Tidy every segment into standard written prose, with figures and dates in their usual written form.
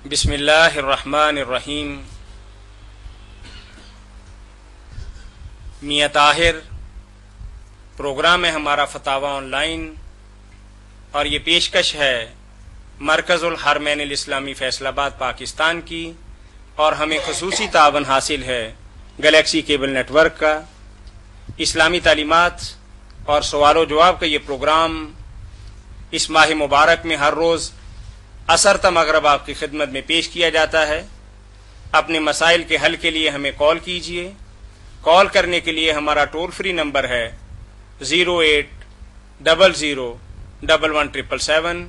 بسم اللہ الرحمن الرحیم۔ میاں طاہر، پروگرام ہے ہمارا فتاوی آن لائن، اور یہ پیشکش ہے مرکز الحرمین الاسلامی فیصل آباد پاکستان کی، اور ہمیں خصوصی تعاون حاصل ہے گلیکسی کیبل نیٹ ورک کا۔ اسلامی تعلیمات اور سوال و جواب کا یہ پروگرام اس ماہ مبارک میں ہر روز عصر تا مغرب آپ کی خدمت میں پیش کیا جاتا ہے۔ اپنے مسائل کے حل کے لیے ہمیں کال کیجیے۔ کال کرنے کے لیے ہمارا ٹول فری نمبر ہے 0800117777۔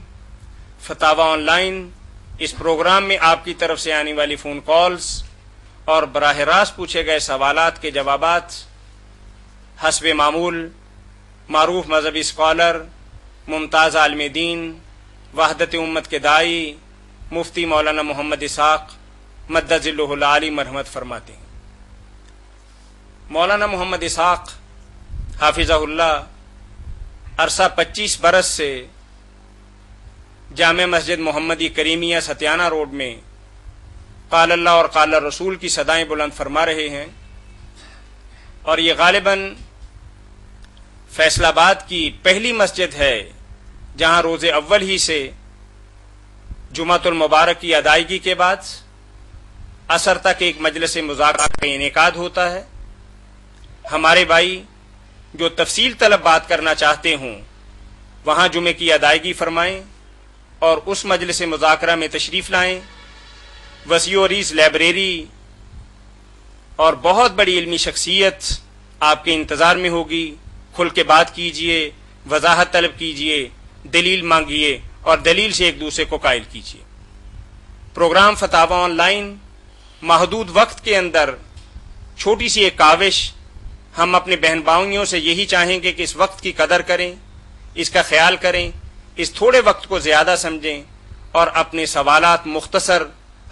فتاوی آن لائن اس پروگرام میں آپ کی طرف سے آنے والی فون کالز اور براہ راست پوچھے گئے سوالات کے جوابات حسب معمول معروف مذہبی اسکالر، ممتاز عالم دین، وحدت امت کے داعی مفتی مولانا محمد اسحاق مد ظلہ العالی مرحمت فرماتے ہیں۔ مولانا محمد اسحاق حافظہ اللہ عرصہ 25 برس سے جامع مسجد محمدی کریمیہ ستیانہ روڈ میں قال اللہ اور قال رسول کی صدائیں بلند فرما رہے ہیں، اور یہ غالباً فیصل آباد کی پہلی مسجد ہے جہاں روز اول ہی سے جمعۃ المبارک کی ادائیگی کے بعد عصر تک ایک مجلس مذاکرہ کا انعقاد ہوتا ہے۔ ہمارے بھائی جو تفصیل طلب بات کرنا چاہتے ہوں وہاں جمعے کی ادائیگی فرمائیں اور اس مجلس مذاکرہ میں تشریف لائیں۔ وسیع و عریض لائبریری اور بہت بڑی علمی شخصیت آپ کے انتظار میں ہوگی۔ کھل کے بات کیجئے، وضاحت طلب کیجئے، دلیل مانگیے اور دلیل سے ایک دوسرے کو قائل کیجیے۔ پروگرام فتاوی آن لائن محدود وقت کے اندر چھوٹی سی ایک کاوش، ہم اپنے بہن بھائیوں سے یہی چاہیں گے کہ اس وقت کی قدر کریں، اس کا خیال کریں، اس تھوڑے وقت کو زیادہ سمجھیں اور اپنے سوالات مختصر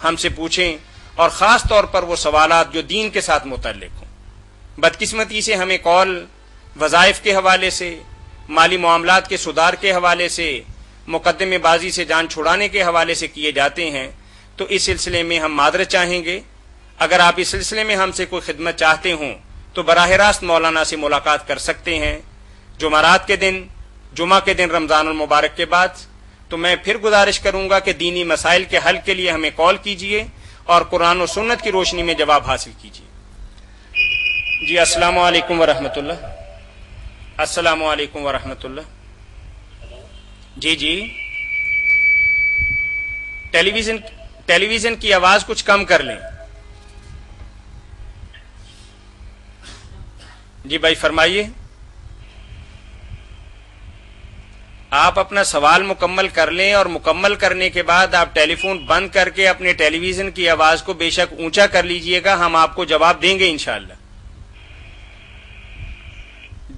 ہم سے پوچھیں، اور خاص طور پر وہ سوالات جو دین کے ساتھ متعلق ہوں۔ بدقسمتی سے ہمیں کال وظائف کے حوالے سے، مالی معاملات کے سدھار کے حوالے سے، مقدمے بازی سے جان چھڑانے کے حوالے سے کیے جاتے ہیں، تو اس سلسلے میں ہم معذرت چاہیں گے۔ اگر آپ اس سلسلے میں ہم سے کوئی خدمت چاہتے ہوں تو براہ راست مولانا سے ملاقات کر سکتے ہیں جمعرات کے دن، جمعہ کے دن رمضان المبارک کے بعد۔ تو میں پھر گزارش کروں گا کہ دینی مسائل کے حل کے لیے ہمیں کال کیجیے اور قرآن و سنت کی روشنی میں جواب حاصل کیجیے۔ جی السلام علیکم ورحمۃ اللہ۔ السلام علیکم ورحمۃ اللہ۔ جی ٹیلی ویژن کی آواز کچھ کم کر لیں۔ جی بھائی فرمائیے۔ آپ اپنا سوال مکمل کر لیں، اور مکمل کرنے کے بعد آپ ٹیلی فون بند کر کے اپنے ٹیلی ویژن کی آواز کو بے شک اونچا کر لیجئے گا، ہم آپ کو جواب دیں گے انشاءاللہ۔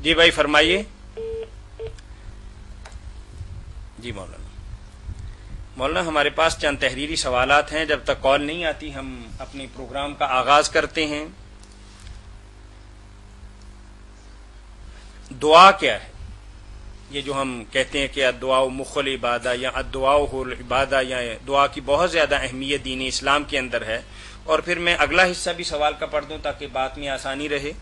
جی بھائی فرمائیے۔ جی مولانا ہمارے پاس چند تحریری سوالات ہیں، جب تک کال نہیں آتی ہم اپنے پروگرام کا آغاز کرتے ہیں۔ دعا کیا ہے؟ یہ جو ہم کہتے ہیں کہ الدعاء مخ العبادہ یا الدعاء هو العبادہ، یا دعا کی بہت زیادہ اہمیت دین اسلام کے اندر ہے۔ اور پھر میں اگلا حصہ بھی سوال کا پڑھ دوں تاکہ بات میں آسانی رہے۔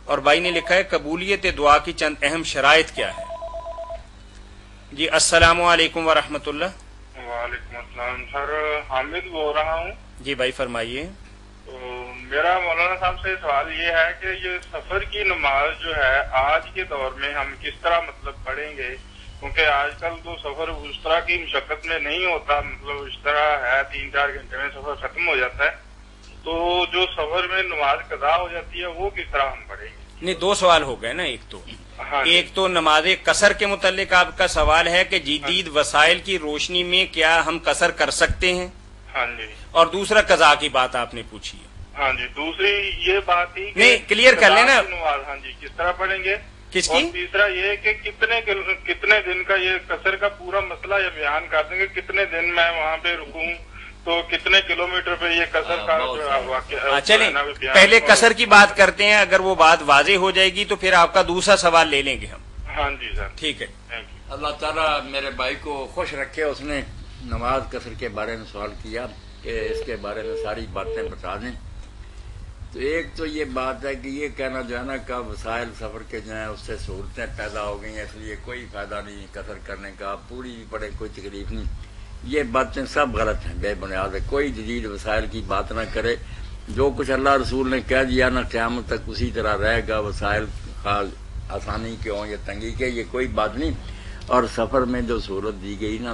اور بھائی نے لکھا ہے قبولیت دعا کی چند اہم شرائط کیا ہے؟ جی السلام علیکم ورحمۃ اللہ۔ وعلیکم السلام سر، حامد بول رہا ہوں۔ جی بھائی فرمائیے۔ تو میرا مولانا صاحب سے سوال یہ ہے کہ یہ سفر کی نماز جو ہے آج کے دور میں ہم کس طرح پڑھیں گے؟ کیونکہ آج کل تو سفر اس طرح کی مشقت میں نہیں ہوتا، اس طرح ہے 3-4 گھنٹے میں سفر ختم ہو جاتا ہے، تو جو سفر میں نماز قضا ہو جاتی ہے وہ کس طرح ہم پڑھیں گے؟ نہیں، دو سوال ہو گئے نا۔ ایک تو نماز قصر کے متعلق آپ کا سوال ہے کہ جدید وسائل کی روشنی میں کیا ہم قصر کر سکتے ہیں؟ ہاں جی۔ اور دوسرا قضا کی بات آپ نے پوچھی ہے۔ ہاں جی، دوسری یہ بات تھی نہیں، کلیئر کر لینا نماز ہاں جی کس طرح پڑھیں گے، کس اور کی؟ تیسرا یہ کہ کتنے دن کا یہ قصر کا پورا مسئلہ یہ بیان کر دیں گے، کتنے دن میں وہاں پہ رکوں تو کتنے کلومیٹر پہ یہ قصر کا واقعہ۔ چلیں پہلے قصر کی بات کرتے ہیں، اگر وہ بات واضح ہو جائے گی تو پھر آپ کا دوسرا سوال لے لیں گے ہم۔ ہاں جی سر ٹھیک ہے۔ اللہ تعالیٰ میرے بھائی کو خوش رکھے، اس نے نماز قصر کے بارے میں سوال کیا کہ اس کے بارے میں ساری باتیں بتا دیں. تو ایک تو یہ بات ہے کہ یہ کہنا جو ہے نا کہ وسائل سفر کے جو ہیں اس سے سہولتیں پیدا ہو گئی ہیں اس لیے کوئی فائدہ نہیں قصر کرنے کا، پوری بھی پڑے کوئی تکلیف نہیں. یہ باتیں سب غلط ہیں، بے بنیاد ہے. کوئی جدید وسائل کی بات نہ کرے. جو کچھ اللہ رسول نے کہہ دیا نا قیامت تک اسی طرح رہے گا. وسائل خاص آسانی کے ہوں یا تنگی کے، یہ کوئی بات نہیں. اور سفر میں جو سہولت دی گئی نا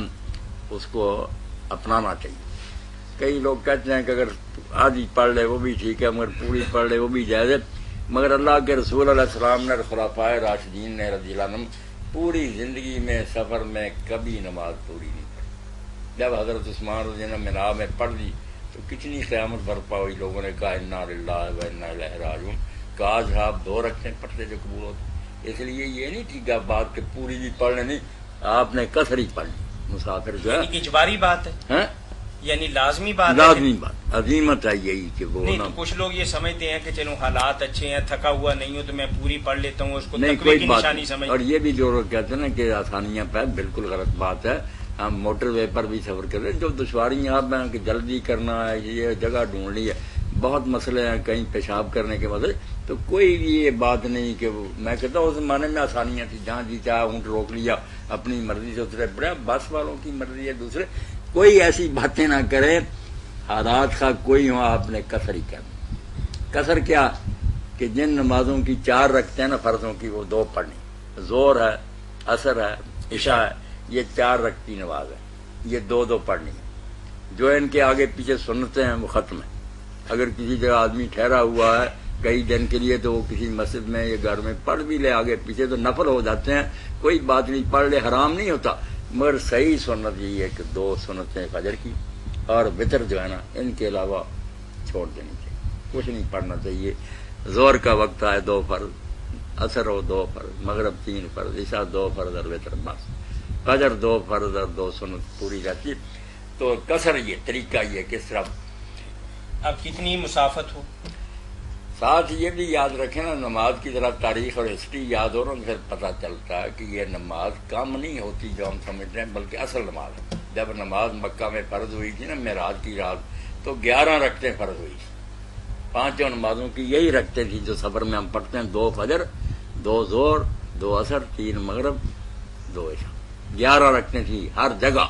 اس کو اپنانا چاہیے. کئی لوگ کہتے ہیں کہ اگر آدھی پڑھ لے وہ بھی ٹھیک ہے، مگر پوری پڑھ لے وہ بھی جائز ہے. مگر اللہ کے رسول علیہ السلام نے، خلفائے راشدین نے رضی اللہ عنہم پوری زندگی میں سفر میں کبھی نماز پوری نہیں پڑھی. جب حضرت عثمان رضی اللہ عنہ مینا میں پڑھ لی تو کتنی قیامت برپا ہوئی. لوگوں نے کہا انا للہ و انا الیہ راجعون. کاش آپ 2 رکھتے پڑھتے جو قبول ہوتے. اس لیے یہ نہیں ٹھیک ہے بات کہ پوری بھی پڑھ لیں، نہیں، آپ نے قصر ہی پڑھ لی. مسافر جو ہے اجباری بات ہے، یعنی لازمی بات ہے. لازمی بات عظیمت ہے یہی کہ وہ نہیں. تو کچھ لوگ یہ سمجھتے ہیں کہ چلو حالات اچھے ہیں، تھکا ہوا نہیں ہوں تو میں پوری پڑھ لیتا ہوں، اس کو نہیں تقوی کوئی کی بات نشانی نہیں. سمجھ. اور یہ بھی جو لوگ کہتے ہیں نا کہ آسانیاں پہ، بالکل غلط بات ہے. ہم موٹر وے پر بھی سفر کر رہے ہیں، جو دشواریاں آپ ہیں کہ جلدی کرنا ہے، یہ جگہ ڈھونڈ لی ہے، بہت مسئلے ہیں، کہیں پیشاب کرنے کے مسئلے. تو کوئی بھی یہ بات نہیں کہ میں کہتا ہوں اس زمانے میں آسانیاں تھیں، جہاں جی چاہا اونٹ روک لیا، اپنی مرضی سے اترے پڑے. بس والوں کی مرضی ہے دوسرے. کوئی ایسی باتیں نہ کرے. حالات کا کوئی ہو آپ نے قصر ہی کرنا. قصر کیا کہ جن نمازوں کی 4 رکھتے ہیں نا فرضوں کی، وہ 2 پڑھنی. زور ہے، عصر ہے، عشاء ہے، یہ 4 رکھتی نماز ہے، یہ 2 پڑھنی ہے. جو ان کے آگے پیچھے سنتے ہیں وہ ختم ہے. اگر کسی جگہ آدمی ٹھہرا ہوا ہے کئی دن کے لیے تو وہ کسی مسجد میں یا گھر میں پڑھ بھی لے آگے پیچھے تو نفل ہو جاتے ہیں، کوئی بات نہیں، پڑھ لے، حرام نہیں ہوتا. مگر صحیح سنت یہی ہے کہ 2 سنتیں فجر کی اور وطر جو ہے نا ان کے علاوہ چھوڑ دینی چاہیے، کچھ نہیں پڑھنا چاہیے. زور کا وقت آئے 2 فرض، عصر ہو 2 فرض، مغرب 3 فرض، عشاء 2 فرض اور وطر بس. فجر 2 فرض اور 2 سنت پوری رہتی ہے. تو قصر یہ طریقہ یہ کس طرح. اب کتنی مسافت ہو. ساتھ یہ بھی یاد رکھیں نا، نماز کی ذرا تاریخ اور ہسٹری یاد ہو نا پھر پتہ چلتا ہے کہ یہ نماز کم نہیں ہوتی جو ہم سمجھتے ہیں، بلکہ اصل نماز ہے. جب نماز مکہ میں فرض ہوئی تھی نا معراج کی رات، تو 11 رکعتیں فرض ہوئی تھی. 5 نمازوں کی یہی رکھتے تھی جو سفر میں ہم پڑھتے ہیں، 2 فجر، 2 ظہر، 2 عصر، 3 مغرب، 2 عشاء. 11 رکھتے تھی ہر جگہ.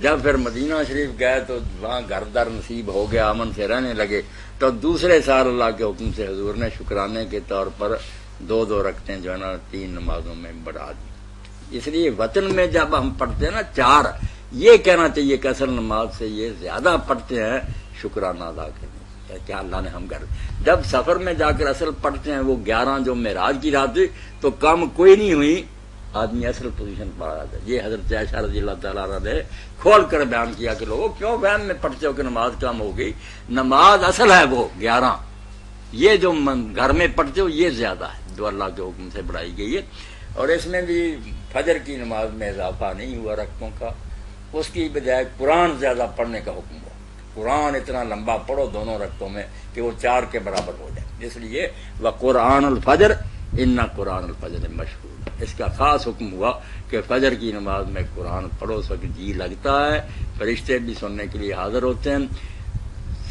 جب پھر مدینہ شریف گئے تو وہاں گھر در نصیب ہو گیا، امن سے رہنے لگے، تو دوسرے سال اللہ کے حکم سے حضور نے شکرانے کے طور پر 2 رکعتیں جو ہے نا 3 نمازوں میں بڑھا دی. اس لیے وطن میں جب ہم پڑھتے ہیں نا 4، یہ کہنا چاہیے کہ اصل نماز سے یہ زیادہ پڑھتے ہیں شکرانہ ادا کرنے کیا اللہ نے ہم کر. جب سفر میں جا کر اصل پڑھتے ہیں وہ 11 جو معراج کی رات ہوئی تو کم کوئی نہیں ہوئی، آدمی اصل پوزیشن پر آ جاتا ہے. یہ حضرت عائشہ رضی اللہ تعالیٰ عنہ نے کھول کر بیان کیا کہ لوگوں کیوں وہم میں پڑھتے ہو کہ نماز کم ہو گئی. نماز اصل ہے وہ 11، یہ جو گھر میں پڑھتے ہو یہ زیادہ ہے جو اللہ کے حکم سے بڑھائی گئی ہے. اور اس میں بھی فجر کی نماز میں اضافہ نہیں ہوا رکعتوں کا، اس کی بجائے قرآن زیادہ پڑھنے کا حکم ہوا. قرآن اتنا لمبا پڑھو دونوں رکعتوں میں کہ وہ 4 کے برابر ہو جائے. اس لیے وقرآن الفجر انا قرآن الفجر مشہور، اس کا خاص حکم ہوا کہ فجر کی نماز میں قرآن پڑھو. اس وقت جی لگتا ہے، فرشتے بھی سننے کے لیے حاضر ہوتے ہیں.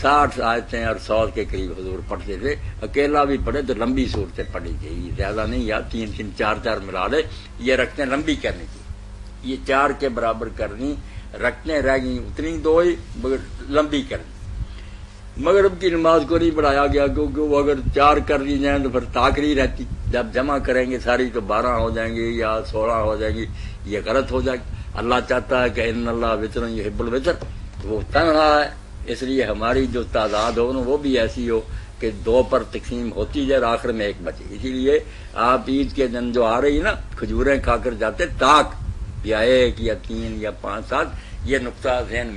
60 آیتیں اور 100 کے قریب حضور پڑھتے تھے. اکیلا بھی پڑھے تو لمبی صورتیں پڑھی گئی، زیادہ نہیں، یا 3 4 ملا لے. یہ رکھتے لمبی کرنی تھی، یہ 4 کے برابر کرنی، رکھتے رہ گئی اتنی 2 ہی مگر لمبی کرنی. مغرب کی نماز کو نہیں بڑھایا گیا کیونکہ وہ اگر 4 کر دی جائیں تو پھر تاخری رہتی. جب جمع کریں گے ساری تو 12 ہو جائیں گی یا 16 ہو جائیں گی، یہ غلط ہو جائے گی. اللہ چاہتا ہے کہ ان اللہ وطر یحب الوطر، وہ تن رہا ہے. اس لیے ہماری جو تعداد ہو نا وہ بھی ایسی ہو کہ 2 پر تقسیم ہوتی جائے، آخر میں 1 بچے. اسی لیے آپ عید کے دن جو آ رہی ہے نا کھجوریں کھا کر جاتے تاک، یا 1 یا 3 یا 5 7، یہ نقطہ ذہن